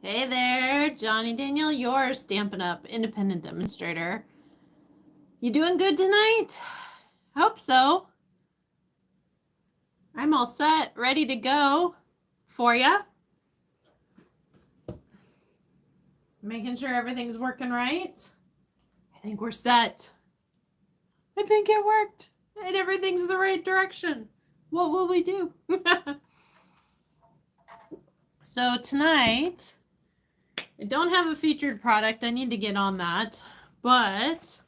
Hey there, Johnny Daniel, your Stampin' Up! Independent Demonstrator. You doing good tonight? Hope so. I'm all set, ready to go for ya. Making sure everything's working right. I think we're set. I think it worked. And everything's the right direction. What will we do? So tonight, I don't have a featured product. I need to get on that. But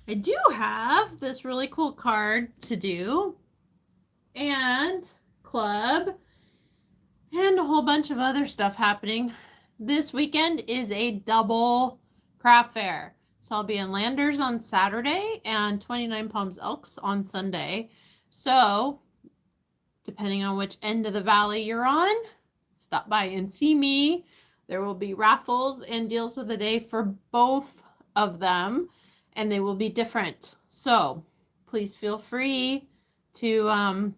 I do have this really cool card to do. And club. And a whole bunch of other stuff happening. This weekend is a double craft fair. So I'll be in Landers on Saturday and 29 Palms Elks on Sunday. So depending on which end of the valley you're on, stop by and see me. There will be raffles and deals of the day for both of them, and they will be different. So please feel free to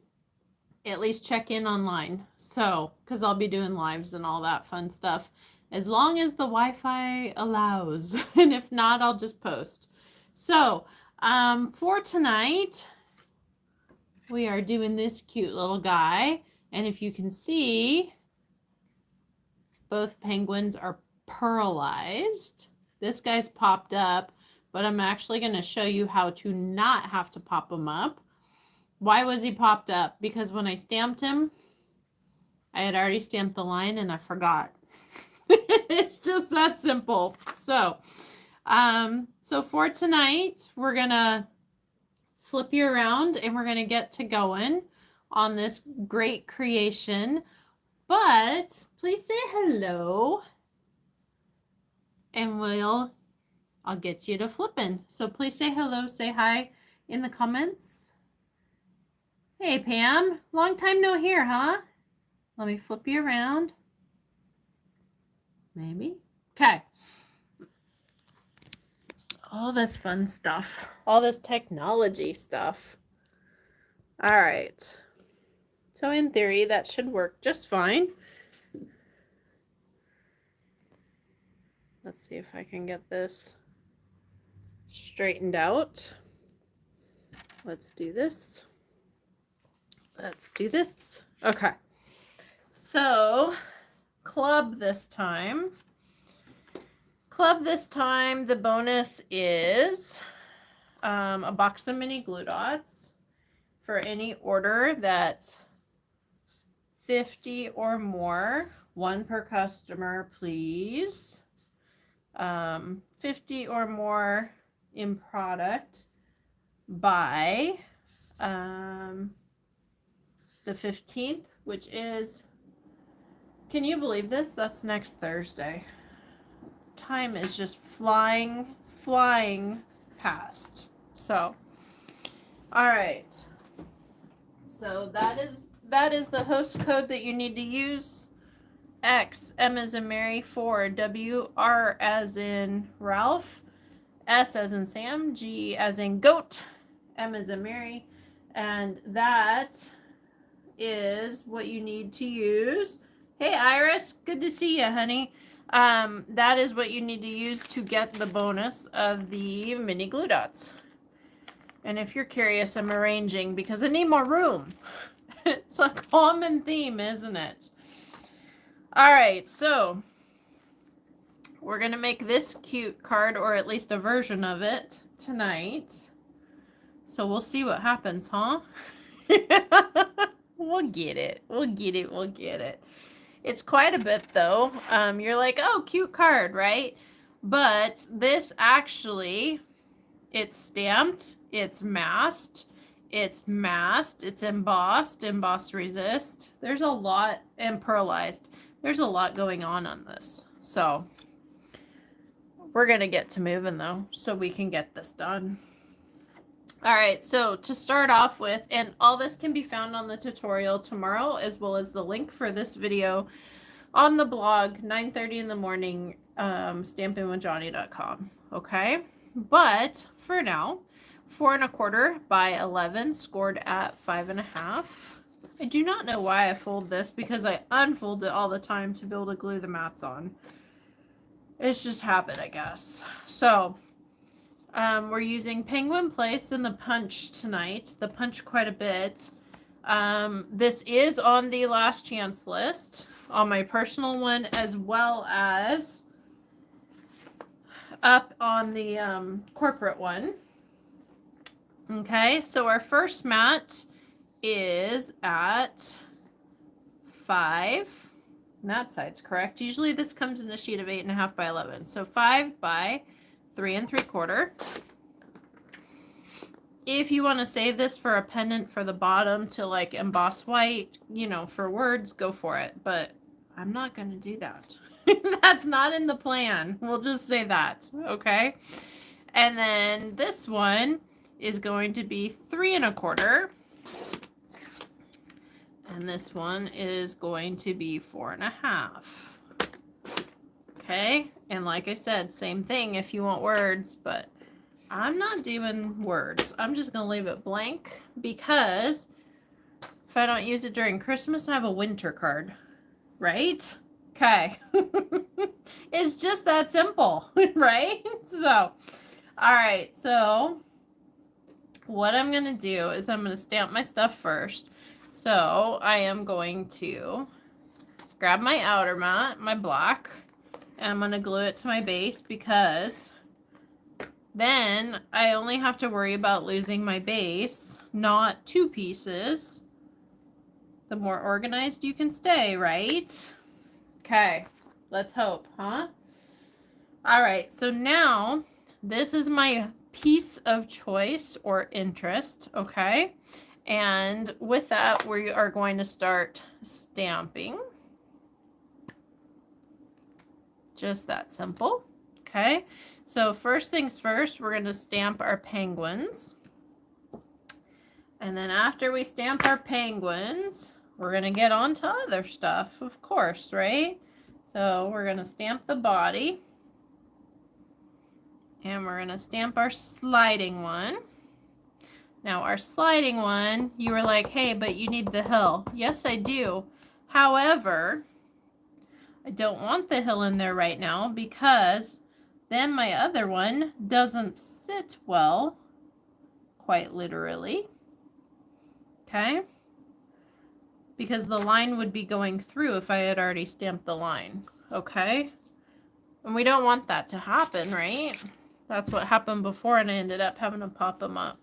at least check in online. So, because I'll be doing lives and all that fun stuff, as long as the Wi-Fi allows. And if not, I'll just post. So, for tonight, we are doing this cute little guy. And if you can see, both penguins are pearlized. This guy's popped up, but I'm actually going to show you how to not have to pop them up. Why was he popped up? Because when I stamped him, I had already stamped the line and I forgot. It's just that simple. So, so for tonight, we're going to flip you around and we're going to get to going on this great creation. But please say hello and I'll get you to flipping. So please say hello, say hi in the comments. Hey Pam, long time no hear, huh? Let me flip you around. Maybe. Okay. All this fun stuff. All this technology stuff. All right. So in theory, that should work just fine. Let's see if I can get this straightened out. Let's do this. Let's do this. Okay. So, club this time. Club this time, the bonus is a box of mini glue dots for any order that's 50 or more. One per customer, please. 50 or more in product by the 15th, which is, can you believe this? That's next Thursday. Time is just flying past. So, all right. So that is the host code that you need to use. X, M as in Mary, 4, W, R as in Ralph, S as in Sam, G as in goat, M as in Mary, and that is what you need to use. Hey Iris, good to see you, honey. That is what you need to use to get the bonus of the mini glue dots. And if you're curious, I'm arranging because I need more room. It's a common theme, isn't it? All right, so we're going to make this cute card, or at least a version of it, tonight. So we'll see what happens, huh? We'll get it. We'll get it. We'll get it. It's quite a bit, though. You're like, oh, cute card, right? But this actually, it's stamped, it's masked, it's embossed, emboss resist. There's a lot, and pearlized. There's a lot going on this. So we're going to get to moving, though, so we can get this done. All right, so to start off with, and all this can be found on the tutorial tomorrow, as well as the link for this video on the blog, 9:30 in the morning, stampinwithjohnny.com. Okay, but for now, 4 1/4 by 11, scored at 5.5. I do not know why I fold this because I unfold it all the time to be able to glue the mats on. It's just habit, I guess. So we're using Penguin Place and the Punch tonight. The Punch quite a bit. This is on the last chance list on my personal one as well as up on the corporate one. Okay, so our first mat is at 5. And that side's correct. Usually this comes in a sheet of 8.5 by 11. So 5 by 3 3/4. If you want to save this for a pendant for the bottom to like emboss white, you know, for words, go for it. But I'm not going to do that. That's not in the plan. We'll just say that. Okay. And then this one is going to be 3 1/4. And this one is going to be 4 1/2. Okay. And like I said, same thing if you want words, but I'm not doing words. I'm just going to leave it blank because if I don't use it during Christmas, I have a winter card, right? Okay. It's just that simple, right? So, all right. So what I'm going to do is I'm going to stamp my stuff first. So I am going to grab my outer mat, my black, and I'm going to glue it to my base because then I only have to worry about losing my base, not 2 pieces. The more organized you can stay, right? Okay, let's hope, huh? All right, so now this is my piece of choice or interest, okay? And with that, we are going to start stamping. Just that simple. Okay, so first things first, we're going to stamp our penguins. And then after we stamp our penguins, we're going to get on to other stuff, of course, right? So we're going to stamp the body. And we're going to stamp our sliding one. Now our sliding one, you were like, hey, but you need the hill. Yes, I do. However, I don't want the hill in there right now because then my other one doesn't sit well, quite literally. Okay? Because the line would be going through if I had already stamped the line. Okay? And we don't want that to happen, right? That's what happened before and I ended up having to pop them up.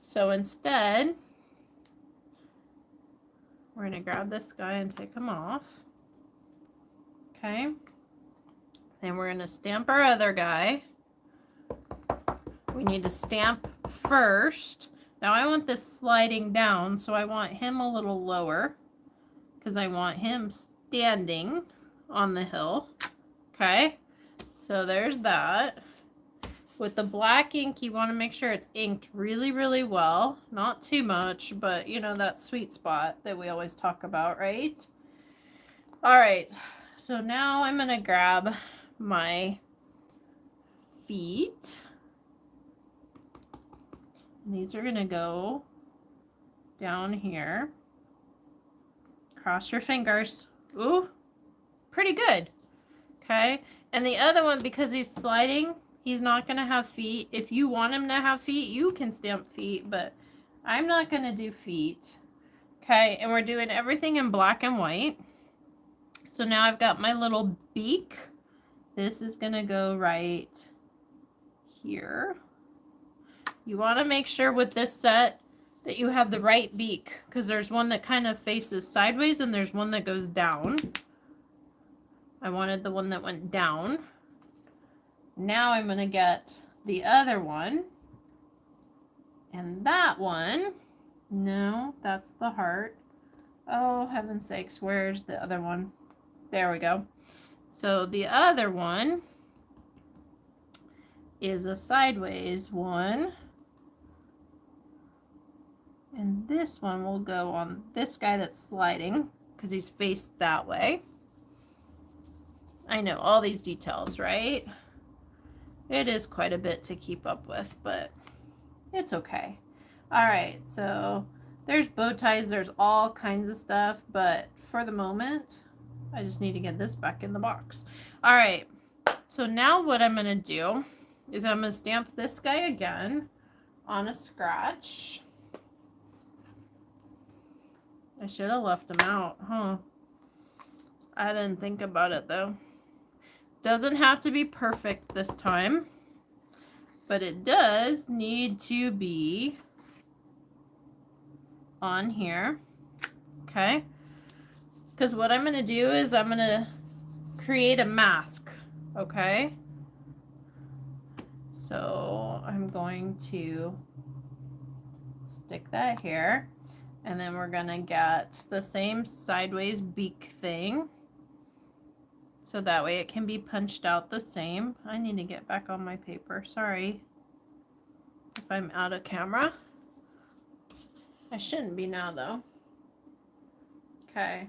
So instead, we're going to grab this guy and take him off. Okay. Then we're going to stamp our other guy. We need to stamp first. Now I want this sliding down, so I want him a little lower because I want him standing on the hill. Okay. So there's that. With the black ink, you want to make sure it's inked really, really well. Not too much, but you know, that sweet spot that we always talk about, right? All right. So now I'm going to grab my feet. And these are going to go down here. Cross your fingers. Ooh, pretty good. Okay. And the other one, because he's sliding, he's not going to have feet. If you want him to have feet, you can stamp feet, but I'm not going to do feet. Okay, and we're doing everything in black and white. So now I've got my little beak. This is going to go right here. You want to make sure with this set that you have the right beak because there's one that kind of faces sideways and there's one that goes down. I wanted the one that went down. Now I'm going to get the other one. And that one, no, that's the heart. Oh, heaven's sakes, where's the other one? There we go. So the other one is a sideways one. And this one will go on this guy that's sliding because he's faced that way. I know all these details, right? It is quite a bit to keep up with, but it's okay. All right, so There's bow ties, there's all kinds of stuff, but for the moment, I just need to get this back in the box. All right, so now what I'm gonna do is I'm gonna stamp this guy again on a scratch. I should have left him out, huh? I didn't think about it though. Doesn't have to be perfect this time, but it does need to be on here, okay? Because what I'm going to do is I'm going to create a mask, okay? So I'm going to stick that here, and then we're going to get the same sideways beak thing, so that way it can be punched out the same. I need to get back on my paper, sorry if I'm out of camera. I shouldn't be now though. Okay,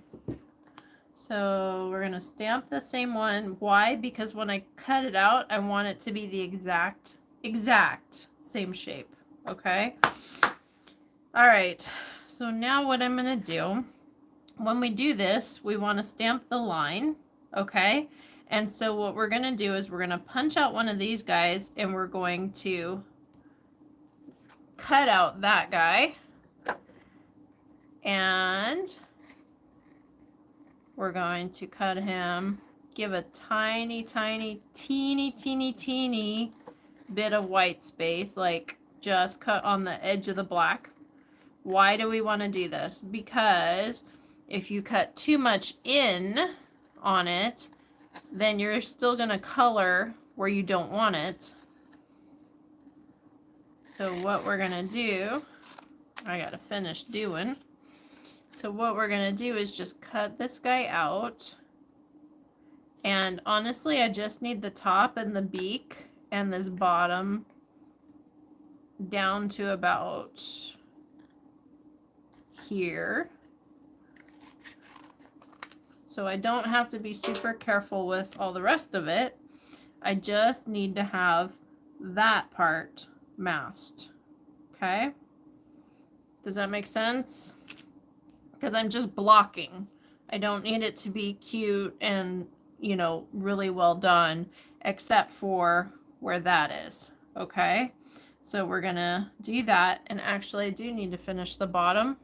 so we're gonna stamp the same one. Why? Because when I cut it out, I want it to be the exact same shape, okay? All right, so now what I'm gonna do, when we do this, we wanna stamp the line, okay? And so what we're gonna do is we're gonna punch out one of these guys and we're going to cut out that guy. And we're going to cut him, give a tiny, tiny, teeny bit of white space, like just cut on the edge of the black. Why do we want to do this? Because if you cut too much in on it, then you're still going to color where you don't want it. So what we're going to do, I got to finish doing. So what we're going to do is just cut this guy out. And honestly, I just need the top and the beak and this bottom down to about here. So I don't have to be super careful with all the rest of it. I just need to have that part masked. Okay? Does that make sense? Because I'm just blocking. I don't need it to be cute and, you know, really well done, except for where that is, okay? So we're gonna do that, and actually I do need to finish the bottom.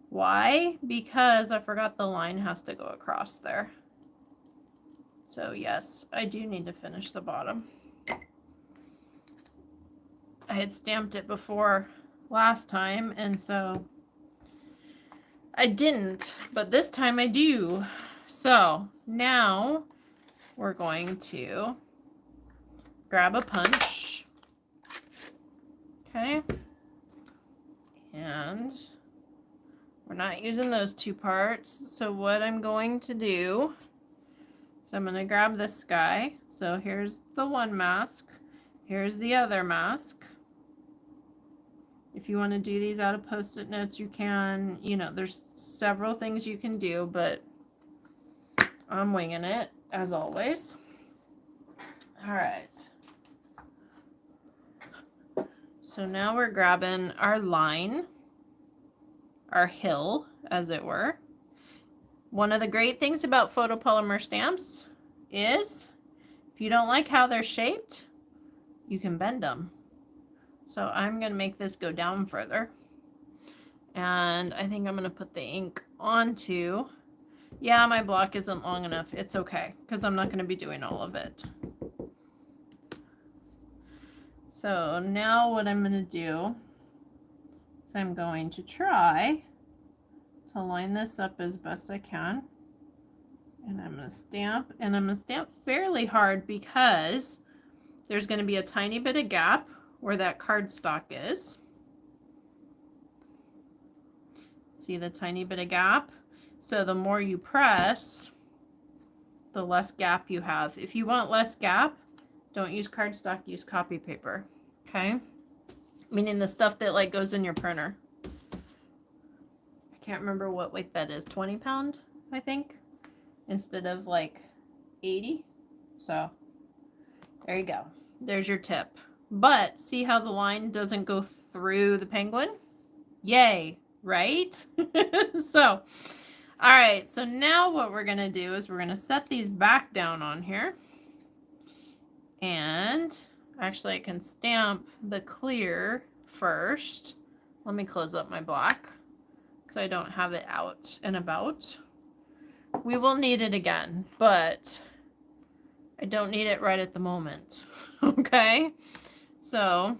Why? Because I forgot the line has to go across there. So yes, I do need to finish the bottom. I had stamped it before last time, and so I didn't, but this time I do. So now we're going to grab a punch. Okay. And we're not using those two parts. So what I'm going to do is I'm going to grab this guy. So here's the one mask. Here's the other mask. If you want to do these out of Post-it notes, you can. You know, there's several things you can do, but I'm winging it, as always. All right. So now we're grabbing our line, our hill, as it were. One of the great things about photopolymer stamps is if you don't like how they're shaped, you can bend them. So I'm going to make this go down further. And I think I'm going to put the ink onto. Yeah, my block isn't long enough. It's okay, because I'm not going to be doing all of it. So now what I'm going to do is I'm going to try to line this up as best I can. And I'm going to stamp. And I'm going to stamp fairly hard because there's going to be a tiny bit of gap where that cardstock is. See the tiny bit of gap? So the more you press, the less gap you have. If you want less gap, don't use cardstock, use copy paper. Okay? Meaning the stuff that like goes in your printer. I can't remember what weight that is. 20 pound, I think, instead of like 80. So there you go. There's your tip. But see how the line doesn't go through the penguin? Yay, right? So, all right, so now what we're gonna do is we're gonna set these back down on here. And actually I can stamp the clear first. Let me close up my black so I don't have it out and about. We will need it again, but I don't need it right at the moment. Okay, so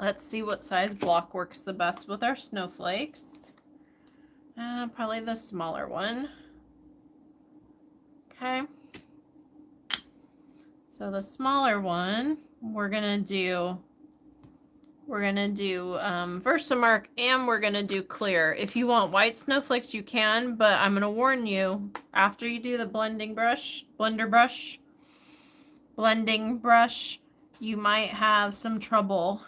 let's see what size block works the best with our snowflakes. Probably the smaller one. Okay. So the smaller one, we're gonna do Versamark, and we're gonna do clear. If you want white snowflakes, you can, but I'm gonna warn you, after you do the blending brush, you might have some trouble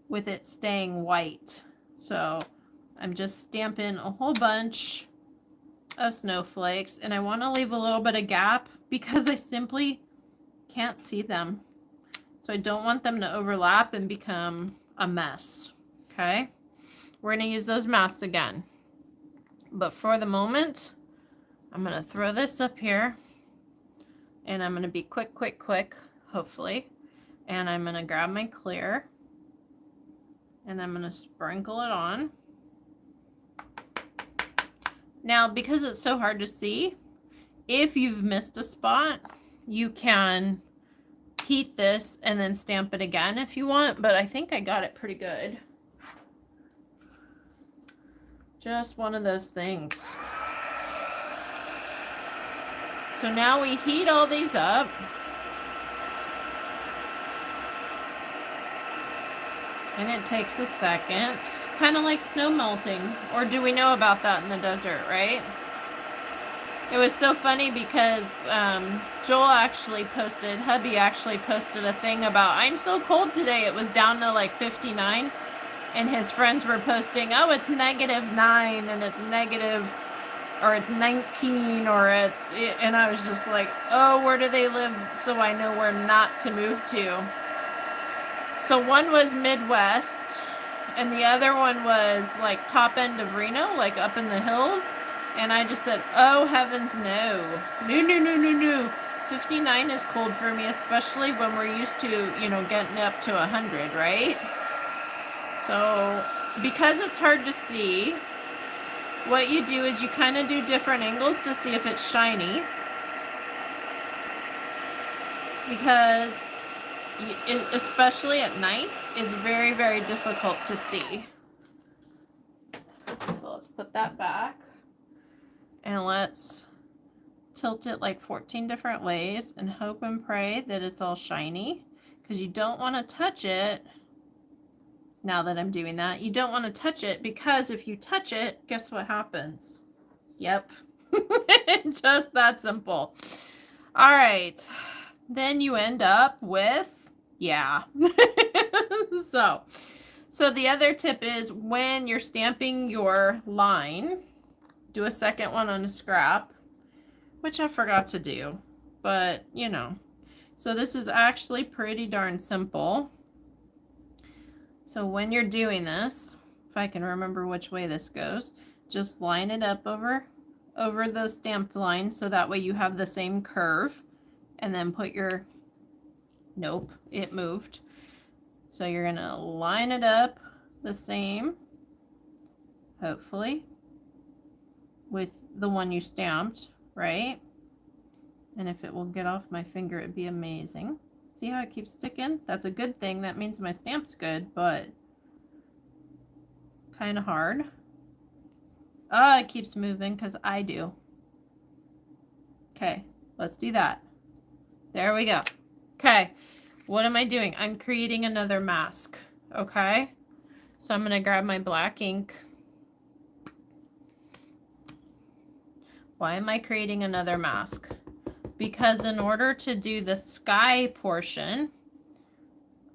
with it staying white. So I'm just stamping a whole bunch of snowflakes, and I want to leave a little bit of gap because I simply can't see them. So I don't want them to overlap and become a mess. Okay, we're going to use those masks again, but for the moment I'm going to throw this up here, and I'm going to be quick, hopefully, and I'm going to grab my clear and I'm going to sprinkle it on. Now, because it's so hard to see, if you've missed a spot, you can heat this and then stamp it again if you want, but I think I got it pretty good. Just one of those things. So now we heat all these up. And it takes a second, kind of like snow melting. Or do we know about that in the desert, right? It was so funny because hubby actually posted a thing about, I'm so cold today. It was down to like 59. And his friends were posting, oh, it's -9 and it's negative, or it's 19, or it's, and I was just like, oh, where do they live so I know where not to move to? So one was Midwest, and the other one was like top end of Reno, like up in the hills. And I just said, oh, heavens, no. No. 59 is cold for me, especially when we're used to, getting up to 100, right? So because it's hard to see, what you do is you kind of do different angles to see if it's shiny. Because especially at night, it's very, very difficult to see. So let's put that back. And let's tilt it like 14 different ways and hope and pray that it's all shiny. Because you don't want to touch it. Now that I'm doing that, you don't want to touch it, because if you touch it, guess what happens? Yep. Just that simple. All right. Then you end up with, yeah. So the other tip is, when you're stamping your line, do a second one on a scrap, which I forgot to do, but so this is actually pretty darn simple. So when you're doing this, if I can remember which way this goes, just line it up over the stamped line, so that way you have the same curve, and then put your, nope, it moved. So you're gonna line it up the same, hopefully, with the one you stamped, right? And if it will get off my finger, it'd be amazing. See how it keeps sticking? That's a good thing. That means my stamp's good, but kind of hard. Oh, it keeps moving because I do. Okay, let's do that. There we go. Okay, what am I doing? I'm creating another mask, okay? So I'm going to grab my black ink. Why am I creating another mask? Because in order to do the sky portion,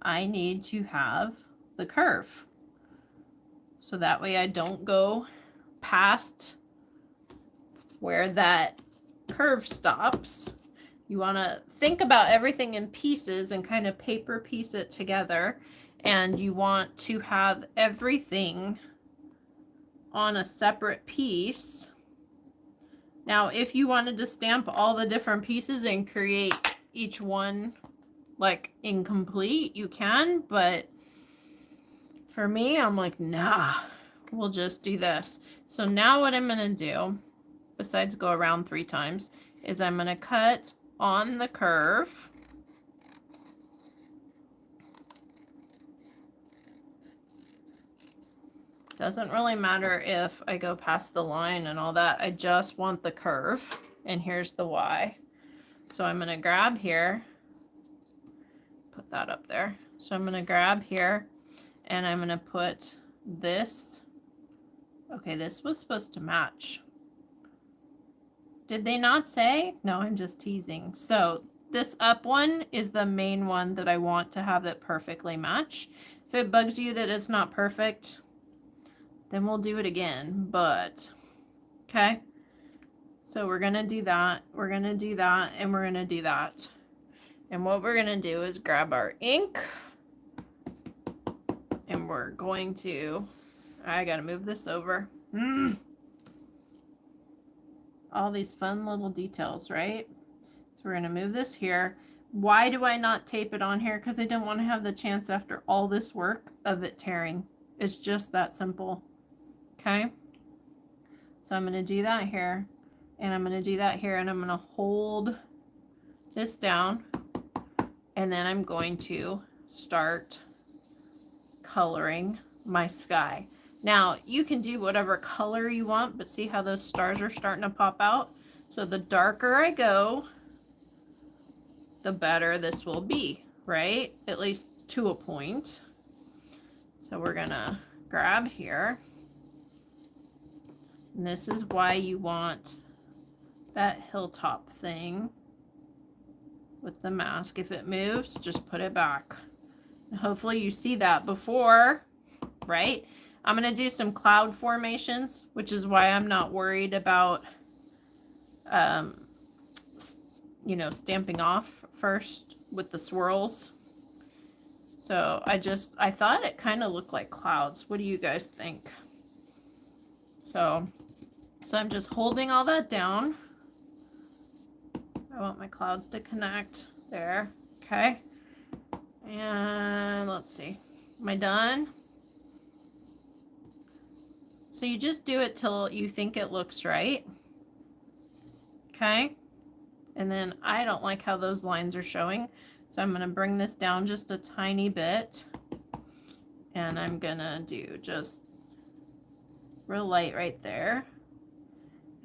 I need to have the curve. So that way I don't go past where that curve stops. You want to think about everything in pieces and kind of paper piece it together. and you want to have everything on a separate piece. Now, if you wanted to stamp all the different pieces and create each one like incomplete, you can, but for me, I'm like, nah, we'll just do this. So now what I'm gonna do, besides go around 3 times, is I'm gonna cut on the curve. Doesn't really matter if I go past the line and all that. I just want the curve. And here's the why. So I'm going to grab here. Put that up there. So I'm going to grab here. And I'm going to put this. Okay, this was supposed to match. Did they not say? No, I'm just teasing. So this up one is the main one that I want to have that perfectly match. If it bugs you that it's not perfect, then we'll do it again, but okay. So we're gonna do that, we're gonna do that, and we're gonna do that. And what we're gonna do is grab our ink, and we're going to, I gotta move this over. All these fun little details, right? So we're gonna move this here. Why do I not tape it on here? Because I don't want to have the chance after all this work of it tearing. It's just that simple. Okay, so I'm going to do that here, and I'm going to do that here, and I'm going to hold this down, and then I'm going to start coloring my sky. Now, you can do whatever color you want, but see how those stars are starting to pop out? So the darker I go, the better this will be, right? At least to a point. So we're going to grab here. And this is why you want that hilltop thing with the mask. If it moves, just put it back. And hopefully you see that before, right? I'm going to do some cloud formations, which is why I'm not worried about, you know, stamping off first with the swirls. So I thought it kind of looked like clouds. What do you guys think? So I'm just holding all that down. I want my clouds to connect there. Okay. And let's see. Am I done? So you just do it till you think it looks right. Okay. And then I don't like how those lines are showing. So I'm going to bring this down just a tiny bit. And I'm going to do just real light right there.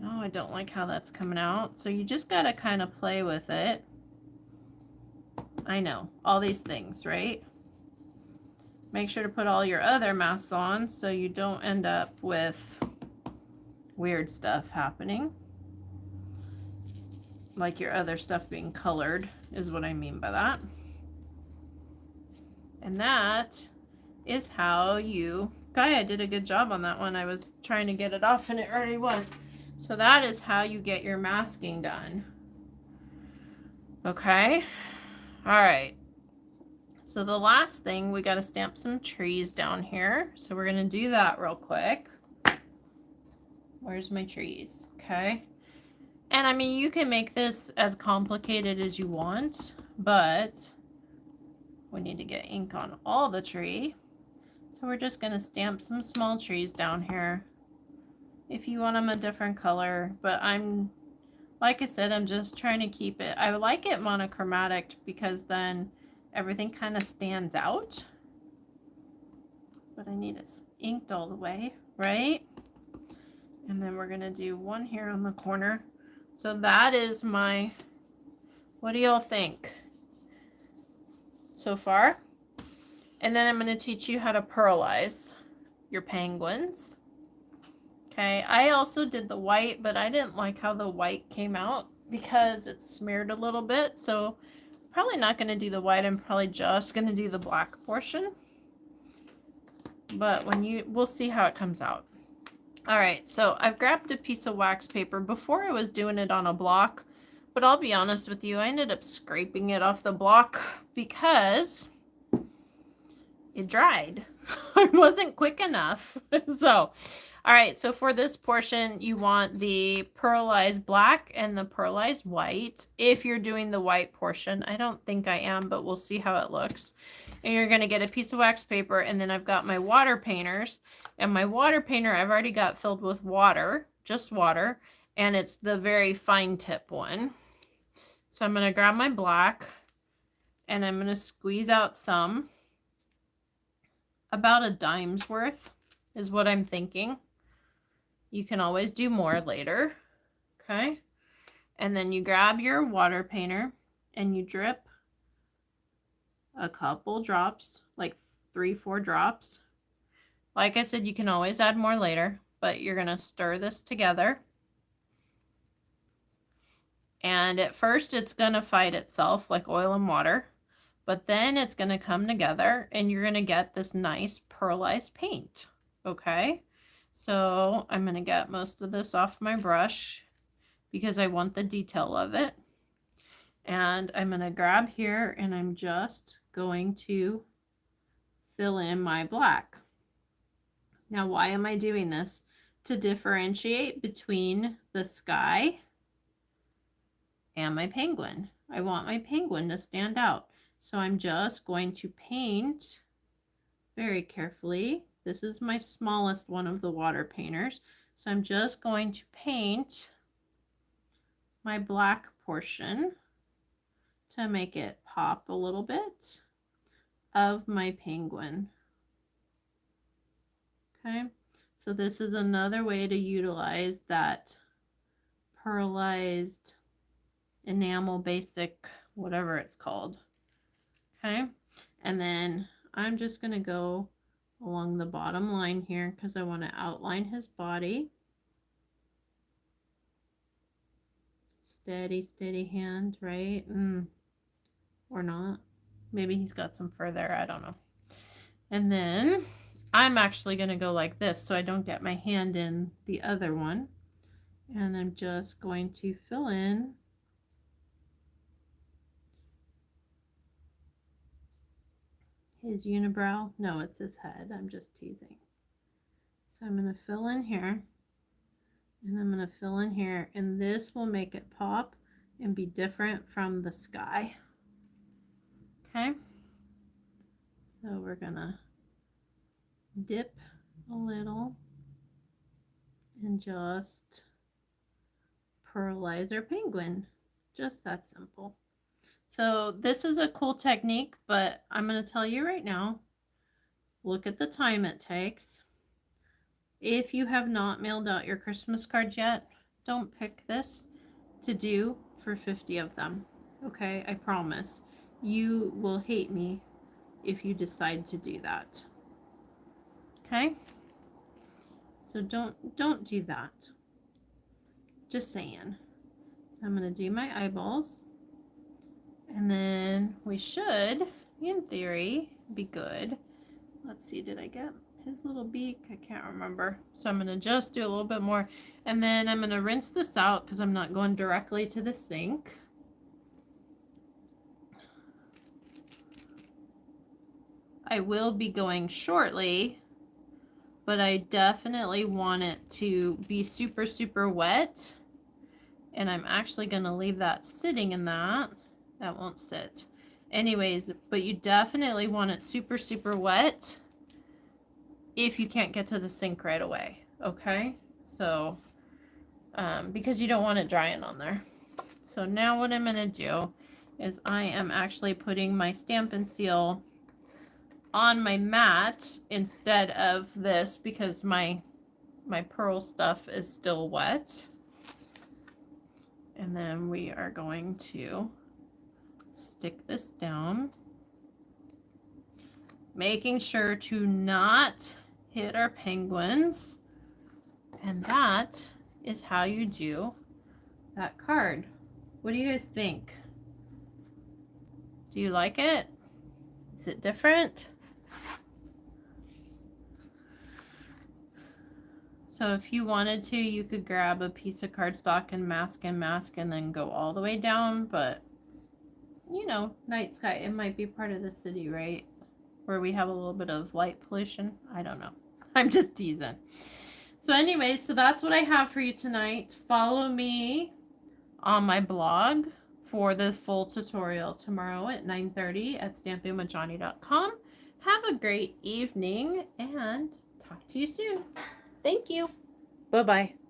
Oh, I don't like how that's coming out. So you just got to kind of play with it. I know, all these things, right? Make sure to put all your other masks on so you don't end up with weird stuff happening. Like your other stuff being colored is what I mean by that. And that is how you... Guy, I did a good job on that one. I was trying to get it off and it already was. So that is how you get your masking done. Okay. All right. So the last thing, we got to stamp some trees down here. So we're going to do that real quick. Where's my trees? Okay. And I mean, you can make this as complicated as you want, but we need to get ink on all the tree. So we're just going to stamp some small trees down here. If you want them a different color, but like I said, I'm just trying to keep it. I like it monochromatic because then everything kind of stands out. But I need it inked all the way, right? And then we're going to do one here on the corner. So that is my, what do y'all think so far? And then I'm going to teach you how to pearlize your penguins. Okay, I also did the white, but I didn't like how the white came out because it's smeared a little bit. So probably not going to do the white. I'm probably just going to do the black portion. But we'll see how it comes out. All right, so I've grabbed a piece of wax paper. Before I was doing it on a block, but I'll be honest with you, I ended up scraping it off the block because it dried. I wasn't quick enough. So, all right, so for this portion, you want the pearlized black and the pearlized white. If you're doing the white portion, I don't think I am, but we'll see how it looks. And you're gonna get a piece of wax paper, and then I've got my water painters. And my water painter, I've already got filled with water, just water, and it's the very fine tip one. So I'm gonna grab my black, and I'm gonna squeeze out some. About a dime's worth is what I'm thinking. You can always do more later. Okay. And then you grab your water painter and you drip a couple drops, like 3-4 drops. Like I said, you can always add more later, but you're going to stir this together. And at first it's going to fight itself like oil and water, but then it's going to come together and you're going to get this nice pearlized paint. Okay. So I'm going to get most of this off my brush because I want the detail of it. And I'm going to grab here and I'm just going to fill in my black. Now, why am I doing this? To differentiate between the sky and my penguin. I want my penguin to stand out. So I'm just going to paint very carefully. This is my smallest one of the water painters. So I'm just going to paint my black portion to make it pop a little bit of my penguin. Okay, so this is another way to utilize that pearlized enamel basic, whatever it's called. Okay, and then I'm just going to go along the bottom line here because I want to outline his body. Steady, steady hand, right? Or not. Maybe he's got some fur there. I don't know. And then I'm actually going to go like this so I don't get my hand in the other one. And I'm just going to fill in his unibrow. No, it's his head. I'm just teasing. So I'm going to fill in here. And I'm going to fill in here. And this will make it pop and be different from the sky. Okay. So we're going to dip a little and just pearlize our penguin. Just that simple. So this is a cool technique, but I'm going to tell you right now, look at the time it takes. If you have not mailed out your Christmas cards yet, don't pick this to do for 50 of them. Okay, I promise. You will hate me if you decide to do that. Okay? So don't do that. Just saying. So I'm going to do my eyeballs. And then we should, in theory, be good. Let's see, did I get his little beak? I can't remember. So I'm going to just do a little bit more. And then I'm going to rinse this out because I'm not going directly to the sink. I will be going shortly, but I definitely want it to be super, super wet. And I'm actually going to leave that sitting in that. That won't sit. Anyways, but you definitely want it super, super wet if you can't get to the sink right away. Okay? So, because you don't want it drying on there. So now what I'm going to do is I am actually putting my Stampin' Seal on my mat instead of this because my pearl stuff is still wet. And then we are going to stick this down, making sure to not hit our penguins. And that is how you do that card. What do you guys think? Do you like it? Is it different? So if you wanted to, you could grab a piece of cardstock and mask and then go all the way down, but you know, night sky, it might be part of the city, right? where we have a little bit of light pollution. I don't know. I'm just teasing. So anyways, so that's what I have for you tonight. Follow me on my blog for the full tutorial tomorrow at 9:30 at stampingwithjohnny.com. Have a great evening and talk to you soon. Thank you. Bye-bye.